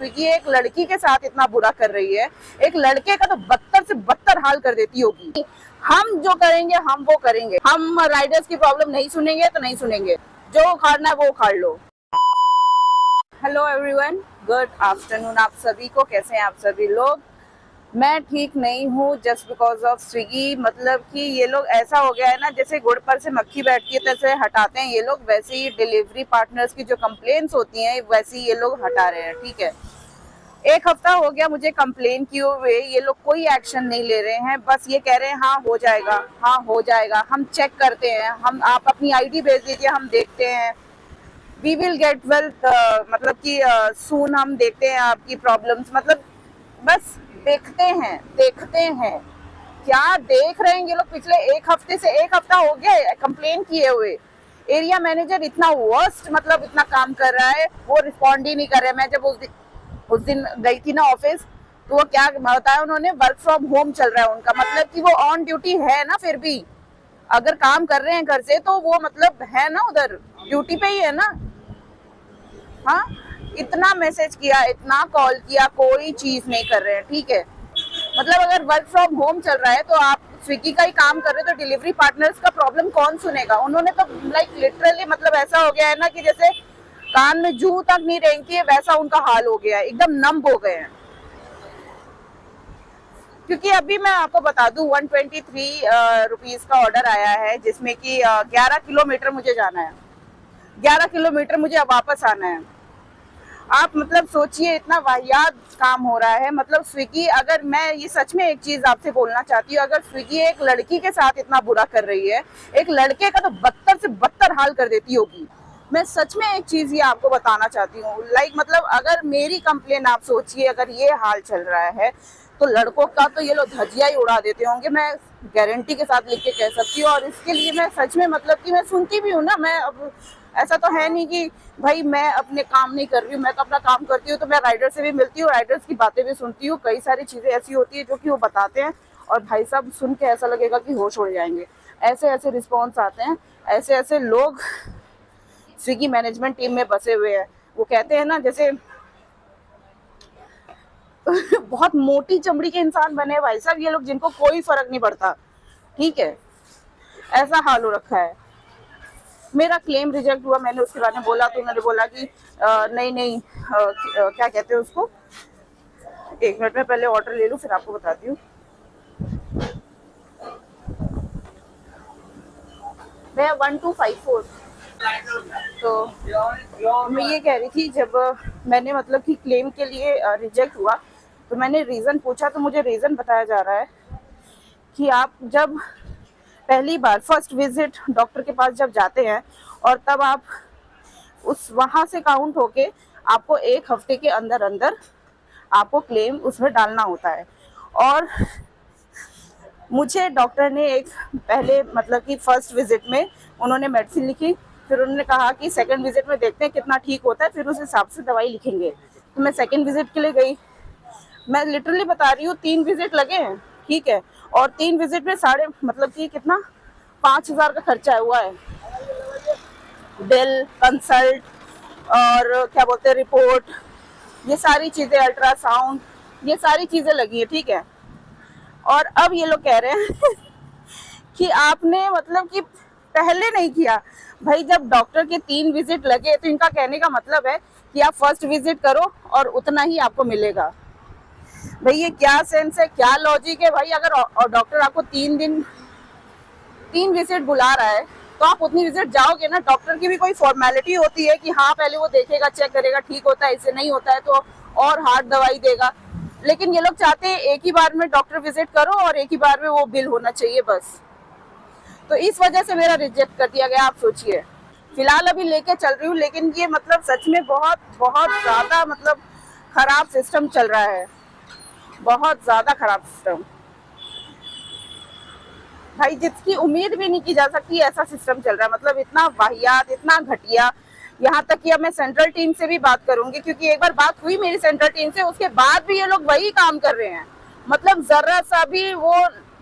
Swiggy एक लड़की के साथ इतना बुरा कर रही है, एक लड़के का तो बदतर से बदतर हाल कर देती होगी। हम जो करेंगे हम वो करेंगे, हम राइडर्स की प्रॉब्लम नहीं सुनेंगे तो नहीं सुनेंगे, जो उखाड़ना है वो उखाड़ लो। हेलो एवरीवन, गुड आफ्टरनून आप सभी को। कैसे हैं आप सभी लोग? मैं ठीक नहीं हूँ जस्ट बिकॉज ऑफ स्विगी। मतलब कि ये लोग ऐसा हो गया है ना, जैसे गुड़ पर से मक्खी बैठती है तैसे हटाते हैं ये लोग, वैसे ही डिलीवरी पार्टनर्स की जो कंप्लेंट्स होती हैं वैसे ही ये लोग हटा रहे हैं। ठीक है, एक हफ्ता हो गया मुझे कंप्लेन किए हुए, ये लोग कोई एक्शन नहीं ले रहे हैं। बस ये कह रहे हैं हाँ हो जाएगा, हाँ हो जाएगा, हम चेक करते हैं, हम आप अपनी आईडी भेज दीजिए, हम देखते हैं, वी विल गेट वेल, मतलब कि सून हम देखते हैं आपकी प्रॉब्लम्स। मतलब बस देखते हैं क्या देख रहे हैं ये लोग। पिछले एक हफ्ते से, एक हफ्ता हो गया कंप्लेन किए हुए। एरिया मैनेजर इतना वर्स्ट, मतलब इतना काम कर रहा है, वो रिस्पॉन्ड ही नहीं कर रहे। मैं जब उस दिन गई थी ना ऑफिस, तो वो क्या बताया उन्होंने, वर्क फ्रॉम होम चल रहा है उनका। मतलब कि वो ऑन ड्यूटी है ना, फिर भी अगर काम कर रहे हैं घर से तो वो मतलब है ना, उधर ड्यूटी पे ही है ना। हाँ, इतना मैसेज किया, इतना कॉल किया, कोई चीज नहीं कर रहे हैं। ठीक है, मतलब अगर वर्क फ्रॉम होम चल रहा है तो आप स्विगी का ही काम कर रहे हो तो डिलीवरी पार्टनर्स का प्रॉब्लम कौन सुनेगा? उन्होंने तो लाइक लिटरली, मतलब ऐसा हो गया है ना कि जैसे कान में जू तक नहीं रेंगती है वैसा उनका हाल हो गया है, एकदम नंब हो गए हैं। क्योंकि अभी मैं आपको बता दूं 123 रुपीज का ऑर्डर आया है, जिसमें कि 11 किलोमीटर मुझे जाना है, 11 किलोमीटर मुझे अब वापस आना है। आप मतलब सोचिए, इतना वाहियात काम हो रहा है। मतलब स्विगी, अगर मैं ये सच में एक चीज आपसे बोलना चाहती हूँ, अगर स्विगी एक लड़की के साथ इतना बुरा कर रही है, एक लड़के का तो बदतर से बदतर हाल कर देती होगी। मैं सच में एक चीज ये आपको बताना चाहती हूँ, लाइक मतलब अगर मेरी कंप्लेन, आप सोचिए अगर ये हाल चल रहा है तो लड़कों का तो ये लोग धजिया ही उड़ा देते होंगे, मैं गारंटी के साथ लिख के कह सकती हूँ। और इसके लिए मैं सच में, मतलब कि मैं सुनती भी हूँ ना, मैं अब ऐसा तो है नहीं कि भाई मैं अपने काम नहीं कर रही हूँ, मैं तो अपना काम करती हूँ, तो मैं राइडर से भी मिलती हूँ, राइडर्स की बातें भी सुनती हूँ। कई सारी चीजें ऐसी होती है जो कि वो बताते हैं और भाई साहब सुन के ऐसा लगेगा कि होश उड़ जाएंगे। ऐसे ऐसे रिस्पॉन्स आते हैं, ऐसे ऐसे लोग स्विगी मैनेजमेंट टीम में बसे हुए हैं। वो कहते हैं ना, जैसे बहुत मोटी चमड़ी के इंसान बने हैं भाई साहब ये लोग, जिनको कोई फर्क नहीं पड़ता। ठीक है, ऐसा हाल हो रखा है। मेरा क्लेम रिजेक्ट हुआ, मैंने उसके बारे में बोला तो उन्होंने बोला कि नहीं नहीं, क्या कहते हैं उसको, एक मिनट में पहले ऑर्डर ले लूं फिर आपको बताती हूँ। मैं 1254। तो मैं ये कह रही थी, जब मैंने मतलब कि क्लेम के लिए रिजेक्ट हुआ तो मैंने रीज़न पूछा, तो मुझे रीज़न बताया जा रहा है कि आप जब पहली बार फर्स्ट विजिट डॉक्टर के पास जब जाते हैं और तब आप उस वहाँ से काउंट होके आपको एक हफ्ते के अंदर अंदर आपको क्लेम उसमें डालना होता है। और मुझे डॉक्टर ने एक पहले, मतलब कि फर्स्ट विजिट में उन्होंने मेडिसिन लिखी, फिर उन्होंने कहा कि सेकंड विजिट में देखते हैं कितना ठीक होता है, फिर उस हिसाब से दवाई लिखेंगे। तो मैं सेकंड विजिट के लिए गई। मैं लिटरली बता रही हूँ, 3 विजिट लगे हैं। ठीक है, और 3 विजिट में साढ़े, मतलब कि कितना, 5,000 का खर्चा हुआ है। बिल, कंसल्ट और क्या बोलते हैं, रिपोर्ट, ये सारी चीज़ें, अल्ट्रासाउंड, ये सारी चीज़ें लगी है। ठीक है, और अब ये लोग कह रहे हैं कि आपने मतलब कि पहले नहीं किया। भाई जब डॉक्टर के 3 विजिट लगे तो इनका कहने का मतलब है कि आप फर्स्ट विजिट करो और उतना ही आपको मिलेगा। भाई ये क्या सेंस है, क्या लॉजिक है भाई? अगर डॉक्टर आपको 3 विजिट बुला रहा है तो आप उतनी विजिट जाओगे ना। डॉक्टर की भी कोई फॉर्मेलिटी होती है कि हाँ पहले वो देखेगा, चेक करेगा, ठीक होता है, इससे नहीं होता है तो और हार्ड दवाई देगा। लेकिन ये लोग चाहते हैं एक ही बार में डॉक्टर विजिट करो और एक ही बार में वो बिल होना चाहिए बस। तो इस वजह से मेरा रिजेक्ट कर दिया गया। आप सोचिए, फिलहाल अभी लेके चल रही हूँ, लेकिन ये मतलब सच में बहुत बहुत ज़्यादा मतलब खराब सिस्टम चल रहा है, बहुत ज़्यादा खराब सिस्टम भाई, जिसकी उम्मीद भी नहीं की जा सकती ऐसा सिस्टम चल रहा है। मतलब इतना वाहियात, इतना घटिया। यहाँ तक कि अब मैं सेंट्रल टीम से भी बात करूंगी, क्योंकि एक बार बात हुई मेरी सेंट्रल टीम से, उसके बाद भी ये लोग वही काम कर रहे हैं। मतलब जरा सा भी वो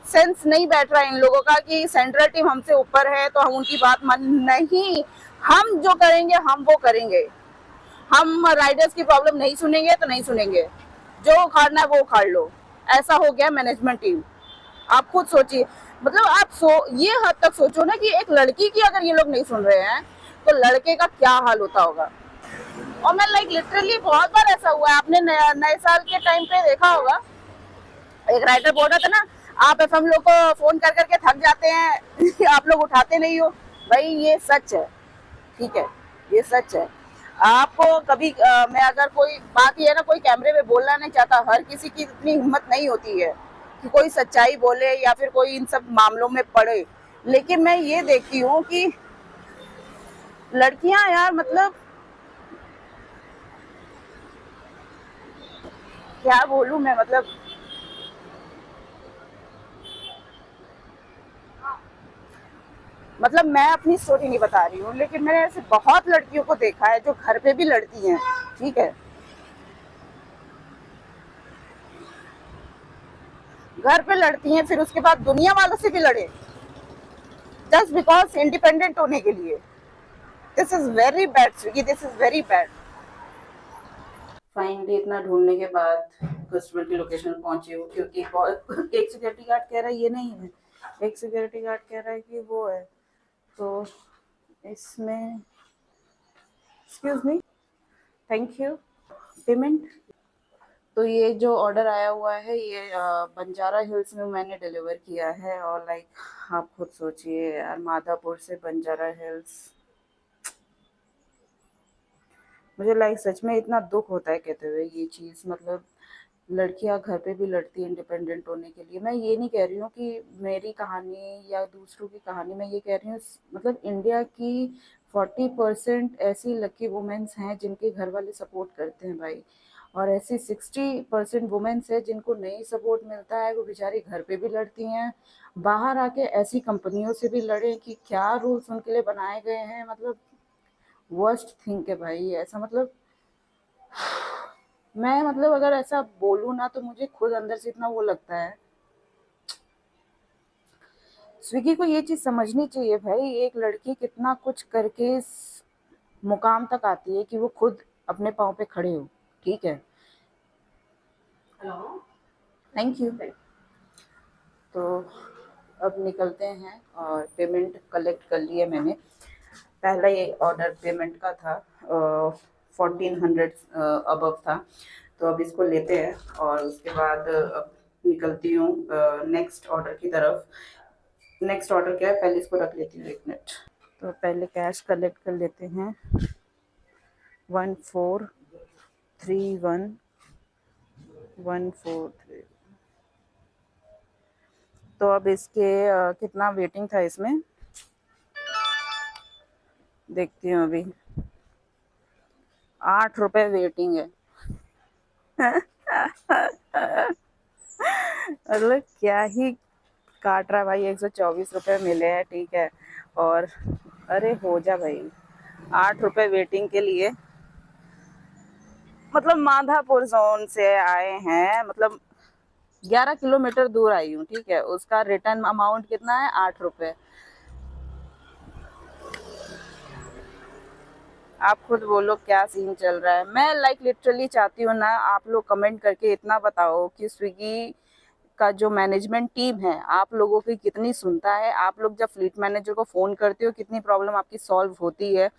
सेंस नहीं बैठ रहा है इन लोगों का कि सेंट्रल टीम हमसे ऊपर है तो हम उनकी बात मान नहीं, हम जो करेंगे हम वो करेंगे, हम राइडर्स की प्रॉब्लम नहीं सुनेंगे तो नहीं सुनेंगे, जो उखाड़ना है वो उखाड़ लो। ऐसा हो गया मैनेजमेंट टीम। आप खुद सोचिए, मतलब आप ये हद तक सोचो ना कि एक लड़की की अगर ये लोग नहीं सुन रहे हैं तो लड़के का क्या हाल होता होगा। और मैं लाइक लिटरली बहुत बार ऐसा हुआ है, आपने नए साल के टाइम पे देखा होगा, एक राइटर बोल रहा था ना, आप एफएम लोग को फोन कर करके थक जाते हैं आप लोग उठाते नहीं हो। भाई ये सच है, ठीक है, ये सच है। आपको कभी मैं अगर कोई बात ये है ना, कोई कैमरे में बोलना नहीं चाहता, हर किसी की इतनी हिम्मत नहीं होती है कि कोई सच्चाई बोले या फिर कोई इन सब मामलों में पड़े। लेकिन मैं ये देखती हूँ कि लड़कियां यार, मतलब क्या बोलूं मैं, मतलब मैं अपनी स्टोरी नहीं बता रही हूँ, लेकिन मैंने ऐसे बहुत लड़कियों को देखा है जो घर पे भी लड़ती हैं, ठीक है, घर पे लड़ती हैं, फिर उसके बाद दुनिया वालों से भी लड़े जस्ट बिकॉज इंडिपेंडेंट होने के लिए। This is very bad Swiggy, this is very bad. Finally इतना ढूंढने के बाद कस्टमर की लोकेशन पहुंचे हो, क्योंकि एक सिक्योरिटी गार्ड कह रहा है ये नहीं है, एक सिक्योरिटी गार्ड कह रहा है कि वो है। तो इसमें excuse me, thank you, payment. तो ये जो ऑर्डर आया हुआ है ये बंजारा हिल्स में मैंने डिलीवर किया है, और लाइक आप खुद सोचिए यार, माधापुर से बंजारा हिल्स, मुझे लाइक सच में इतना दुख होता है कहते हुए ये चीज़। मतलब लड़कियां घर पे भी लड़ती हैं इंडिपेंडेंट होने के लिए। मैं ये नहीं कह रही हूँ कि मेरी कहानी या दूसरों की कहानी, मैं ये कह रही हूँ मतलब इंडिया की 40% ऐसी लकी वुमेन्स हैं जिनके घर वाले सपोर्ट करते हैं भाई, और ऐसी 60% वुमेन्स है जिनको नहीं सपोर्ट मिलता है, वो बेचारी घर पे भी लड़ती हैं, बाहर आके ऐसी कंपनियों से भी लड़े कि क्या रूल्स उनके लिए बनाए गए हैं। मतलब वर्स्ट थिंक है भाई ऐसा। मतलब मैं मतलब अगर ऐसा बोलूँ ना तो मुझे खुद अंदर से इतना वो लगता है। स्विगी को ये चीज़ समझनी चाहिए भाई, एक लड़की कितना कुछ करके इस मुकाम तक आती है कि वो खुद अपने पाँव पे खड़े हो, ठीक है। Hello, thank you. तो अब निकलते हैं, और पेमेंट कलेक्ट कर लिया मैंने। पहला ये ऑर्डर पेमेंट का था, 1400 अबव था, तो अब इसको लेते हैं और उसके बाद अब निकलती हूँ नेक्स्ट ऑर्डर की तरफ। नेक्स्ट ऑर्डर क्या है, पहले इसको रख लेती हूँ 1 मिनट। तो पहले कैश कलेक्ट कर लेते हैं, 1431143। तो अब इसके कितना वेटिंग था इसमें देखती हूँ अभी, 8 रुपए वेटिंग है मतलब क्या ही काट रहा भाई, 124 रुपये मिले हैं, ठीक है। और अरे हो जा भाई, 8 रुपए वेटिंग के लिए। मतलब माधापुर जोन से आए हैं, मतलब 11 किलोमीटर दूर आई हूँ, ठीक है। उसका रिटर्न अमाउंट कितना है, 8 रुपए। आप खुद बोलो क्या सीन चल रहा है। मैं लाइक लिटरली चाहती हूँ ना, आप लोग कमेंट करके इतना बताओ कि स्विगी का जो मैनेजमेंट टीम है आप लोगों की कितनी सुनता है। आप लोग जब फ्लीट मैनेजर को फ़ोन करते हो कितनी प्रॉब्लम आपकी सॉल्व होती है।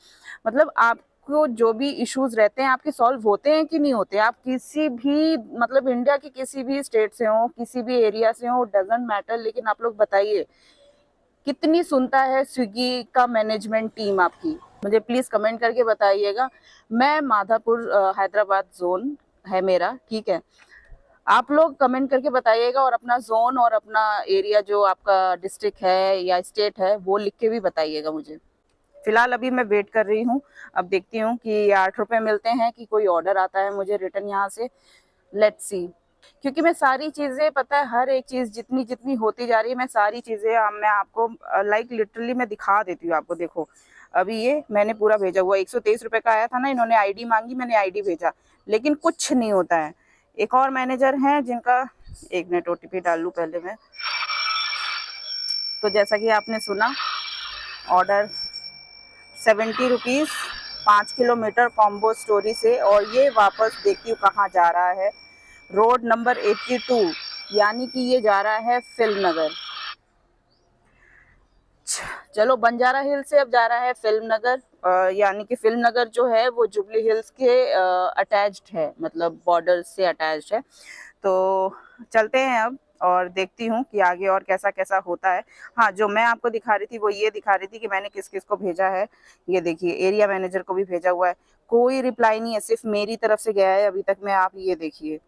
मतलब आपको जो भी इश्यूज रहते हैं आपके सॉल्व होते हैं कि नहीं होते। आप किसी भी मतलब इंडिया के किसी भी स्टेट से हो, किसी भी एरिया से हो, डजेंट मैटर, लेकिन आप लोग बताइए कितनी सुनता है स्विगी का मैनेजमेंट टीम आपकी। मुझे प्लीज कमेंट करके बताइएगा। मैं माधापुर हैदराबाद जोन है मेरा, ठीक है। आप लोग कमेंट करके बताइएगा, और अपना जोन और अपना एरिया जो आपका डिस्ट्रिक्ट है या स्टेट है वो लिख के भी बताइएगा मुझे। फिलहाल अभी मैं वेट कर रही हूँ, अब देखती हूँ कि 8 रुपए मिलते हैं कि कोई ऑर्डर आता है मुझे रिटर्न यहाँ से। लेट्स सी, क्योंकि मैं सारी चीज़ें पता है, हर एक चीज़ जितनी जितनी होती जा रही है मैं सारी चीज़ें मैं आपको लाइक लिटरली मैं दिखा देती हूँ आपको। देखो अभी ये मैंने पूरा भेजा हुआ, 123 रुपये का आया था ना, इन्होंने आईडी मांगी, मैंने आईडी भेजा, लेकिन कुछ नहीं होता है। एक और मैनेजर हैं जिनका, 1 मिनट ओटीपी डाल लूँ पहले मैं। तो जैसा कि आपने सुना, order 70 rupees 5 kilometre combo story से, और ये वापस देखती हूँ कहाँ जा रहा है। रोड नंबर 82, यानी कि ये जा रहा है फिल्म नगर। चलो, बंजारा हिल से अब जा रहा है फिल्म नगर, यानी कि फिल्म नगर जो है वो जुबली हिल्स के अटैच्ड है, मतलब बॉर्डर से अटैच्ड है। तो चलते हैं अब और देखती हूँ कि आगे और कैसा कैसा होता है। हाँ, जो मैं आपको दिखा रही थी वो ये दिखा रही थी कि मैंने किस किस को भेजा है। ये देखिए, एरिया मैनेजर को भी भेजा हुआ है, कोई रिप्लाई नहीं है, सिर्फ मेरी तरफ से गया है अभी तक में। आप ये देखिए,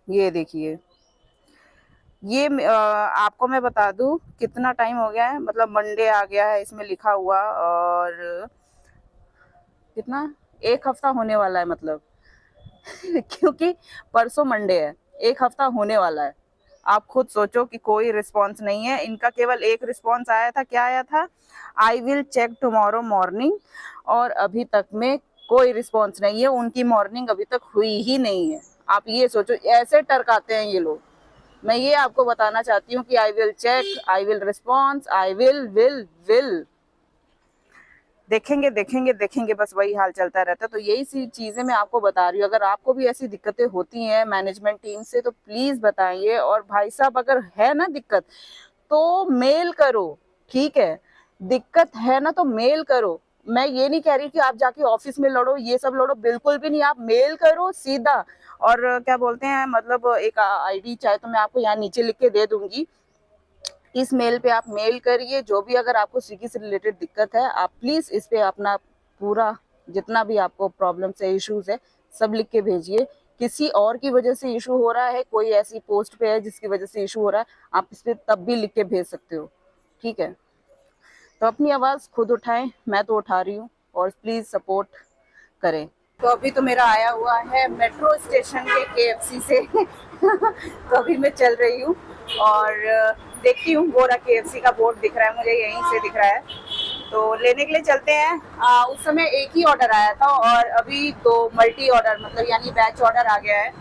ये देखिए, ये आपको मैं बता दूं कितना टाइम हो गया है, मतलब मंडे आ गया है इसमें लिखा हुआ, और कितना, 1 हफ्ता होने वाला है मतलब क्योंकि परसों मंडे है, 1 हफ्ता होने वाला है। आप खुद सोचो कि कोई रिस्पॉन्स नहीं है इनका। केवल एक रिस्पॉन्स आया था, क्या आया था, I will check tomorrow morning, और अभी तक में कोई रिस्पॉन्स नहीं है। उनकी मॉर्निंग अभी तक हुई ही नहीं है। आप ये सोचो, ऐसे टरकाते हैं ये लोग। मैं ये आपको बताना चाहती हूँ कि I will check, I will response, I will देखेंगे देखेंगे देखेंगे, बस वही हाल चलता रहता है। तो यही सी चीजें मैं आपको बता रही हूँ। अगर आपको भी ऐसी दिक्कतें होती हैं मैनेजमेंट टीम से तो प्लीज बताइए। और भाई साहब, अगर है ना दिक्कत तो मेल करो, ठीक है, दिक्कत है ना तो मेल करो। मैं ये नहीं कह रही कि आप जाके ऑफिस में लड़ो, ये सब लड़ो, बिल्कुल भी नहीं। आप मेल करो सीधा। और क्या बोलते हैं, मतलब एक आईडी चाहे तो मैं आपको यहाँ नीचे लिख के दे दूंगी, इस मेल पे आप मेल करिए। जो भी अगर आपको स्विगी से रिलेटेड दिक्कत है, आप प्लीज इस पे अपना पूरा जितना भी आपको प्रॉब्लम्स है, इश्यूज है, सब लिख के भेजिए। किसी और की वजह से इशू हो रहा है, कोई ऐसी पोस्ट पे है जिसकी वजह से इशू हो रहा है, आप इस पे तब भी लिख के भेज सकते हो, ठीक है। तो अपनी आवाज खुद उठाएं, मैं तो उठा रही हूँ, और प्लीज सपोर्ट करें। तो अभी तो मेरा आया हुआ है मेट्रो स्टेशन के KFC से तो अभी मैं चल रही हूँ और देखती हूँ, वो रहा KFC का बोर्ड दिख रहा है मुझे, यहीं से दिख रहा है, तो लेने के लिए चलते हैं। उस समय एक ही ऑर्डर आया था और अभी तो मल्टी ऑर्डर, मतलब यानी बैच ऑर्डर आ गया है।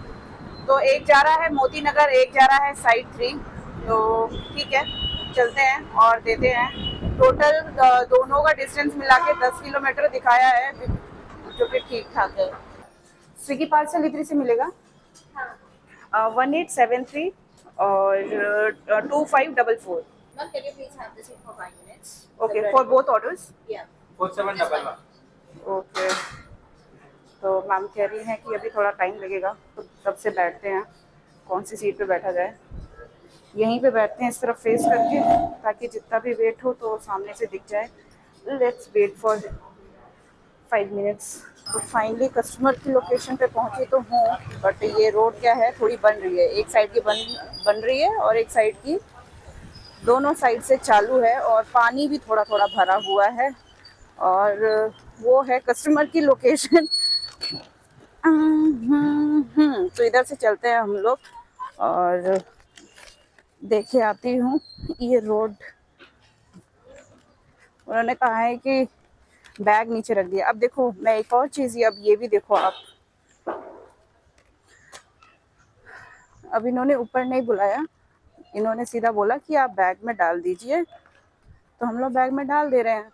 तो एक जा रहा है मोती नगर, एक जा रहा है साइड 3। तो ठीक है, चलते हैं और देते हैं। टोटल दोनों का डिस्टेंस मिला के 10 किलोमीटर दिखाया है, जो कि ठीक ठाक है। स्विगी पार्सल इधर से मिलेगा। 1873 और 2544। Ma'am, can you please have this in for 5 minutes? Okay, for both orders? Yeah. 4711. Okay. तो मैम कह रही हैं कि अभी थोड़ा टाइम लगेगा, तो तब से बैठते हैं। कौन सी सीट पे बैठा जाए? यहीं पे बैठते हैं, इस तरफ फेस करके, ताकि जितना भी वेट हो तो सामने से दिख जाए। Let's wait for 5 minutes. तो फाइनली कस्टमर की लोकेशन पे पहुंची तो हूँ, बट ये रोड क्या है, थोड़ी बन रही है। एक साइड की बन रही है और एक साइड की, दोनों साइड से चालू है, और पानी भी थोड़ा थोड़ा भरा हुआ है। और वो है कस्टमर की लोकेशन। तो इधर से चलते हैं हम लोग और देखे आती हूँ ये रोड। उन्होंने कहा है कि बैग नीचे रख दिया। अब देखो, मैं एक और चीज़, अब ये भी देखो आप, अब इन्होंने ऊपर नहीं बुलाया, इन्होंने सीधा बोला कि आप बैग में डाल दीजिए, तो हम लोग बैग में डाल दे रहे हैं।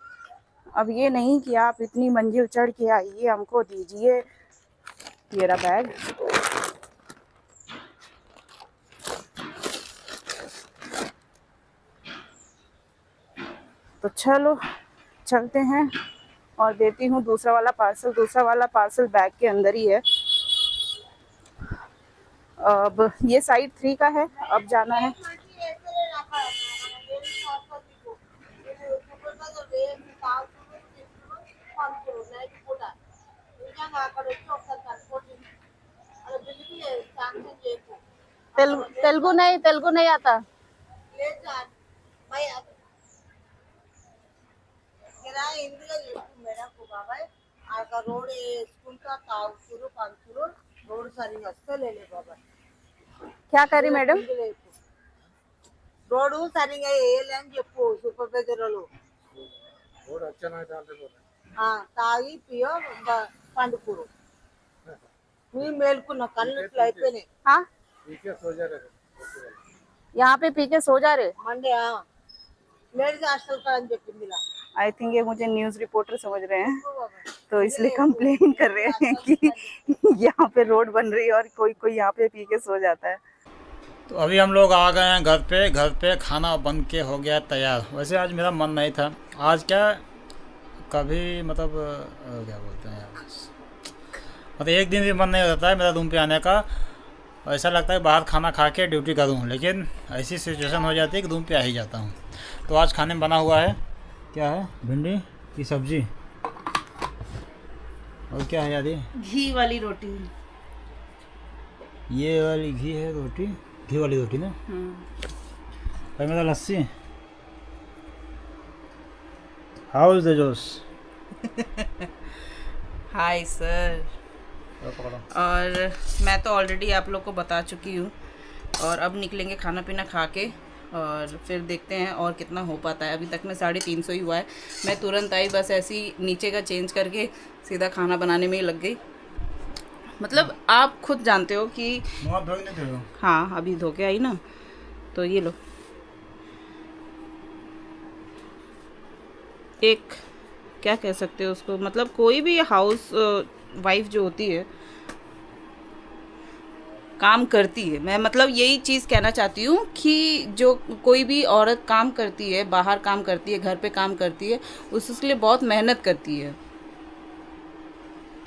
अब ये नहीं कि आप इतनी मंजिल चढ़ के आइए, हमको दीजिए ये रहा बैग। तो चलो चलते हैं और देती हूँ दूसरा वाला पार्सल। दूसरा वाला पार्सल बैग के अंदर ही है। अब ये साइड 3 का है, अब जाना है। तेलुगु नहीं आता। रोड स्कूल का रोड सारी ले ले बाबा। क्या करी मैडम? రోడ్ సరిగా వేయలేని చెప్పు సూపర్వైజర్ వాళ్ళు. తాగి పియో పండుకురు. నువ్వు మేల్కున్న కళ్ళు ఇట్లా అయిపోయినాయి. हाँ, यहाँ पे पी के सो जा रहे। మండే లేడీస్ హాస్టల్ అని చెప్పింది ఇలా. आई थिंक ये मुझे न्यूज़ रिपोर्टर समझ रहे हैं, तो इसलिए कंप्लेन कर रहे हैं कि यहाँ पे रोड बन रही है और कोई कोई यहाँ पे पी के सो जाता है। तो अभी हम लोग आ गए हैं घर पे खाना बन के हो गया तैयार। वैसे आज मेरा मन नहीं था, आज क्या कभी मतलब क्या बोलते हैं यार, मतलब एक दिन भी मन नहीं होता है मेरा रूम पे आने का। ऐसा लगता है बाहर खाना खा के ड्यूटी करूँ, लेकिन ऐसी सिचुएशन हो जाती है कि रूम पे आ ही जाता हूँ। तो आज खाने में बना हुआ है, क्या है, भिंडी की सब्जी और क्या है यार, ये घी वाली रोटी। ये वाली घी है रोटी, घी वाली रोटी ना। और मेरा लस्सी। हाउ इज द जोश? Hi sir. और मैं तो ऑलरेडी आप लोग को बता चुकी हूँ, और अब निकलेंगे खाना पीना खा के, और फिर देखते हैं और कितना हो पाता है। अभी तक में 350 ही हुआ है। मैं तुरंत आई, बस ऐसी नीचे का चेंज करके सीधा खाना बनाने में ही लग गई। मतलब आप खुद जानते हो कि मुँह धो नहीं धो। हाँ, अभी धो के आई ना, तो ये लो, एक क्या कह सकते हो उसको, मतलब कोई भी हाउस वाइफ जो होती है काम करती है। मैं मतलब यही चीज़ कहना चाहती हूँ कि जो कोई भी औरत काम करती है, बाहर काम करती है, घर पे काम करती है, उसके लिए बहुत मेहनत करती है।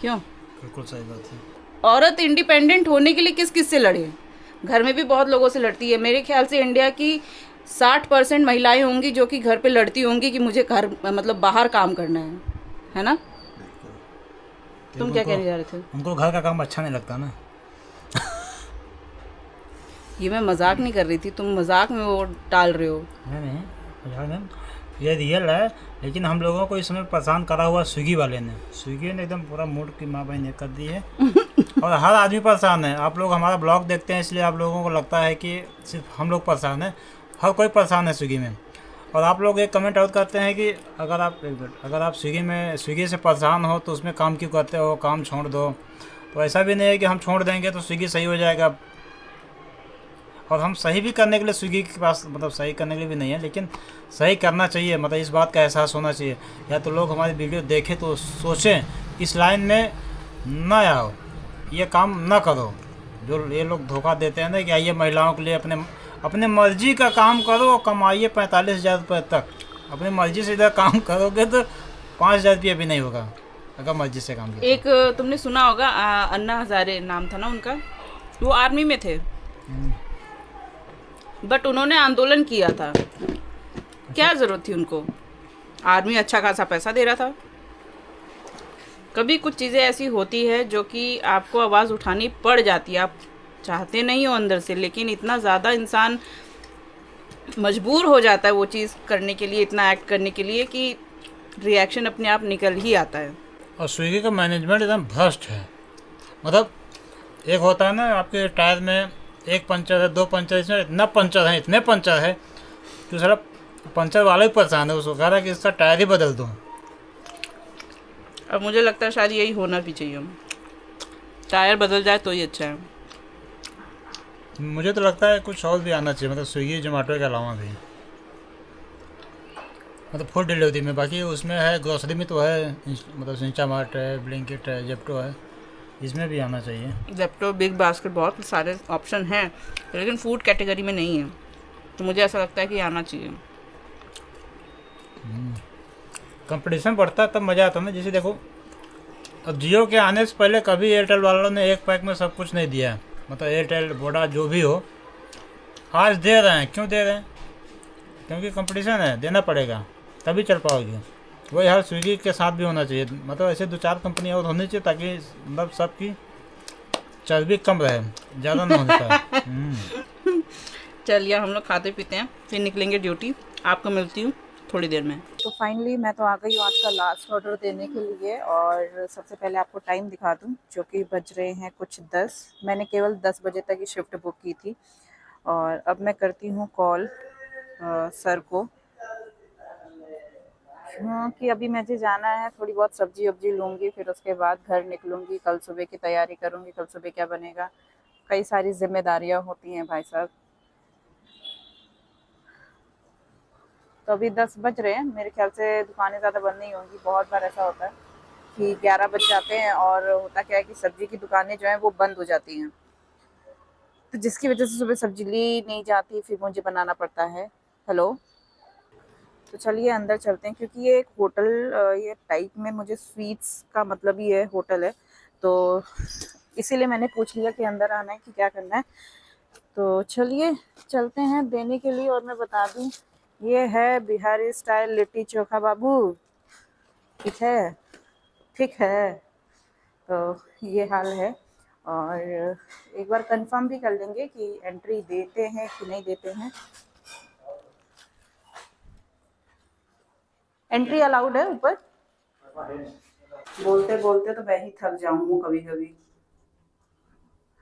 क्यों? बिल्कुल सही बात है। औरत इंडिपेंडेंट होने के लिए किस किस से लड़े? घर में भी बहुत लोगों से लड़ती है। मेरे ख्याल से इंडिया की 60% महिलाएं होंगी जो कि घर पे लड़ती होंगी कि मुझे घर मतलब बाहर काम करना है ना? तुम क्या कहने जा रहे थे? उनको घर का काम अच्छा नहीं लगता ना। ये मैं मजाक नहीं कर रही थी, तुम मजाक में वो टाल रहे हो। नहीं मजाक नहीं, ये रियल है। लेकिन हम लोगों को इस समय परेशान करा हुआ स्विगी वाले ने। स्विगी ने एकदम पूरा मूड की माँ बहन कर दी है। और हर आदमी परेशान है। आप लोग हमारा ब्लॉग देखते हैं इसलिए आप लोगों को लगता है कि सिर्फ हम लोग परेशान हैं। हर कोई परेशान है स्विगी में। और आप लोग एक कमेंट आउट करते हैं कि अगर आप स्विगी से परेशान हो तो उसमें काम क्यों करते हो, काम छोड़ दो। तो ऐसा भी नहीं है कि हम छोड़ देंगे तो स्विगी सही हो जाएगा। और हम सही भी करने के लिए स्विगी के पास मतलब सही करने के लिए भी नहीं है, लेकिन सही करना चाहिए। मतलब इस बात का एहसास होना चाहिए। या तो लोग हमारी वीडियो देखें तो सोचें इस लाइन में ना आओ, ये काम ना करो। जो ये लोग धोखा देते हैं ना कि आइए महिलाओं के लिए अपने मर्जी का काम करो, कमाइए 45,000 रुपये तक। अपनी मर्जी से इधर काम करोगे तो 5,000 रुपये भी नहीं होगा अगर मर्जी से काम किया। एक तुमने सुना होगा अन्ना हजारे नाम था ना उनका, वो आर्मी में थे, बट उन्होंने आंदोलन किया था। क्या ज़रूरत थी उनको? आर्मी अच्छा खासा पैसा दे रहा था। कभी कुछ चीज़ें ऐसी होती है जो कि आपको आवाज़ उठानी पड़ जाती है। आप चाहते नहीं हो अंदर से, लेकिन इतना ज़्यादा इंसान मजबूर हो जाता है वो चीज़ करने के लिए, इतना एक्ट करने के लिए, कि रिएक्शन अपने आप निकल ही आता है। और स्विगी का मैनेजमेंट एकदम भ्रष्ट है। मतलब एक होता है ना आपके टायर में एक पंचर है, 2 पंचर, इसमें इतना पंचर है, इतने पंचर है कि सारा पंचर वाला ही परेशान है। उसको कह रहा है कि इसका टायर ही बदल दो। अब मुझे लगता है शायद यही होना भी चाहिए, टायर बदल जाए तो ही अच्छा है। मुझे तो लगता है कुछ और भी आना चाहिए, मतलब स्विगी जोमेटो के अलावा भी, मतलब फूड डिलीवरी में। बाकी उसमें है, ग्रोसरी में तो है, मतलब इंस्टामार्ट है, ब्लिंकिट है, जेप्टो है, इसमें भी आना चाहिए। जेप्टो, बिग बास्केट, बहुत सारे ऑप्शन हैं, लेकिन फूड कैटेगरी में नहीं है। तो मुझे ऐसा लगता है कि आना चाहिए। कंपटीशन बढ़ता है तब मज़ा आता है ना। जैसे देखो, अब जियो के आने से पहले कभी एयरटेल वालों ने एक पैक में सब कुछ नहीं दिया है। मतलब एयरटेल, वोडा जो भी हो, आज दे रहे हैं। क्यों दे रहे हैं? क्योंकि कंपटीशन है, देना पड़ेगा तभी चल पाओगे। वही हर स्विगी के साथ भी होना चाहिए। मतलब ऐसे 2-4 कंपनी और होनी चाहिए ताकि मतलब सबकी चर्बी कम रहे, ज़्यादा ना होने पाए। चलिए हम लोग खाते पीते हैं, फिर निकलेंगे ड्यूटी। आपको मिलती हूँ थोड़ी देर में। तो फाइनली मैं तो आ गई हूँ आज का लास्ट ऑर्डर देने के लिए। और सबसे पहले आपको टाइम दिखा दूँ, जो कि बज रहे हैं कुछ 10। मैंने केवल 10 बजे तक ही शिफ्ट बुक की थी। और अब मैं करती हूँ कॉल सर को, कि अभी मुझे जाना है, थोड़ी बहुत सब्जी वब्जी लूँगी, फिर उसके बाद घर निकलूँगी। कल सुबह की तैयारी करूँगी, कल सुबह क्या बनेगा। कई सारी जिम्मेदारियाँ होती हैं भाई साहब। तो अभी 10 बज रहे हैं, मेरे ख्याल से दुकानें ज़्यादा बंद नहीं होंगी। बहुत बार ऐसा होता है कि 11 बज जाते हैं और होता क्या है कि सब्जी की दुकानें जो हैं वो बंद हो जाती हैं, तो जिसकी वजह से सुबह सब्जी ली नहीं जाती, फिर मुझे बनाना पड़ता है। हेलो, तो चलिए अंदर चलते हैं, क्योंकि ये एक होटल ये टाइप में, मुझे स्वीट्स का मतलब ही है होटल है, तो इसीलिए मैंने पूछ लिया कि अंदर आना है कि क्या करना है। तो चलिए चलते हैं देने के लिए। और मैं बता दूं, ये है बिहारी स्टाइल लिट्टी चोखा बाबू। ठीक है, ठीक है। तो ये हाल है। और एक बार कंफर्म भी कर लेंगे कि एंट्री देते हैं कि नहीं देते हैं। एंट्री अलाउड है ऊपर? बोलते बोलते तो मैं ही थक जाऊँ कभी कभी।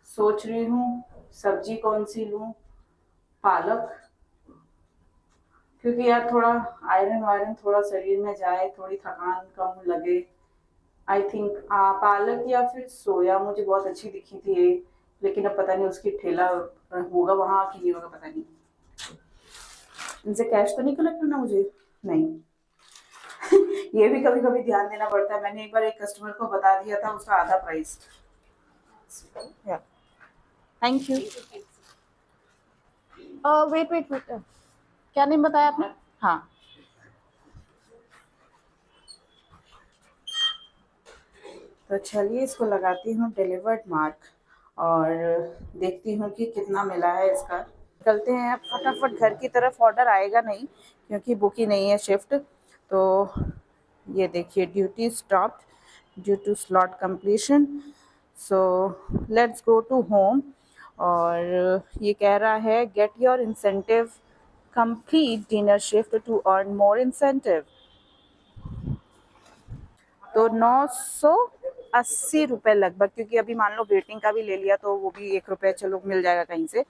सोच रही हूँ सब्जी कौन सी लूँ, पालक, क्योंकि यार थोड़ा आयरन वायरन थोड़ा शरीर में जाए, थोड़ी थकान कम लगे। आई थिंक पालक या फिर सोया मुझे बहुत अच्छी दिखी थी ये, लेकिन अब पता नहीं उसकी ठेला होगा वहाँ कि नहीं होगा, पता नहीं। इनसे कैश तो नहीं कलेक्ट करना मुझे? नहीं। ये भी कभी कभी ध्यान देना पड़ता है। मैंने एक बार एक कस्टमर को बता दिया था उसका आधा price. Thank you. Wait wait wait, क्या नेम बताया आपने? हाँ, तो चलिए इसको लगाती हूँ डिलीवर्ड मार्क और देखती हूँ कि कितना मिला है इसका। निकलते हैं अब फटाफट घर की तरफ। ऑर्डर आएगा नहीं क्योंकि बुक ही नहीं है शिफ्ट। तो ये देखिए, duty stopped due to slot completion, so let's go to home. और ये कह रहा है get your incentive complete dinner shift to earn more incentive. तो 980 रुपये लगभग, क्योंकि अभी मान लो वेटिंग का भी ले लिया तो वो भी 1 रुपये चलो मिल जाएगा कहीं से।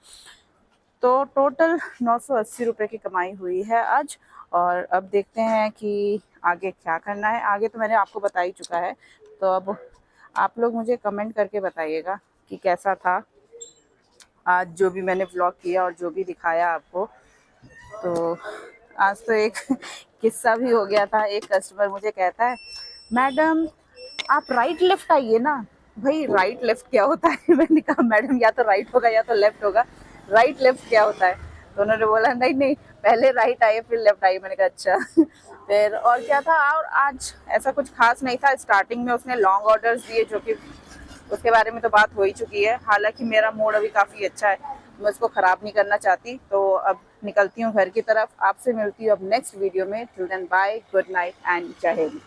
तो टोटल 980 रुपये की कमाई हुई है आज। और अब देखते हैं कि आगे क्या करना है। आगे तो मैंने आपको बता ही चुका है, तो अब आप लोग मुझे कमेंट करके बताइएगा कि कैसा था आज जो भी मैंने व्लॉग किया और जो भी दिखाया आपको। तो आज तो एक किस्सा भी हो गया था। एक कस्टमर मुझे कहता है, मैडम आप राइट लेफ्ट आइए ना। भाई राइट लेफ्ट क्या होता है? मैंने कहा मैडम या तो राइट होगा या तो लेफ्ट होगा, राइट लेफ्ट क्या होता है? तो उन्होंने बोला नहीं नहीं, पहले राइट आइए फिर लेफ्ट आइए। मैंने कहा अच्छा। फिर और क्या था, और आज ऐसा कुछ खास नहीं था। स्टार्टिंग में उसने लॉन्ग ऑर्डर्स दिए, जो कि उसके बारे में तो बात हो ही चुकी है। हालांकि मेरा मूड अभी काफ़ी अच्छा है, मैं उसको ख़राब नहीं करना चाहती। तो अब निकलती हूँ घर की तरफ। आपसे मिलती हूँ अब नेक्स्ट वीडियो में। Till then bye, good night and Jai Hind.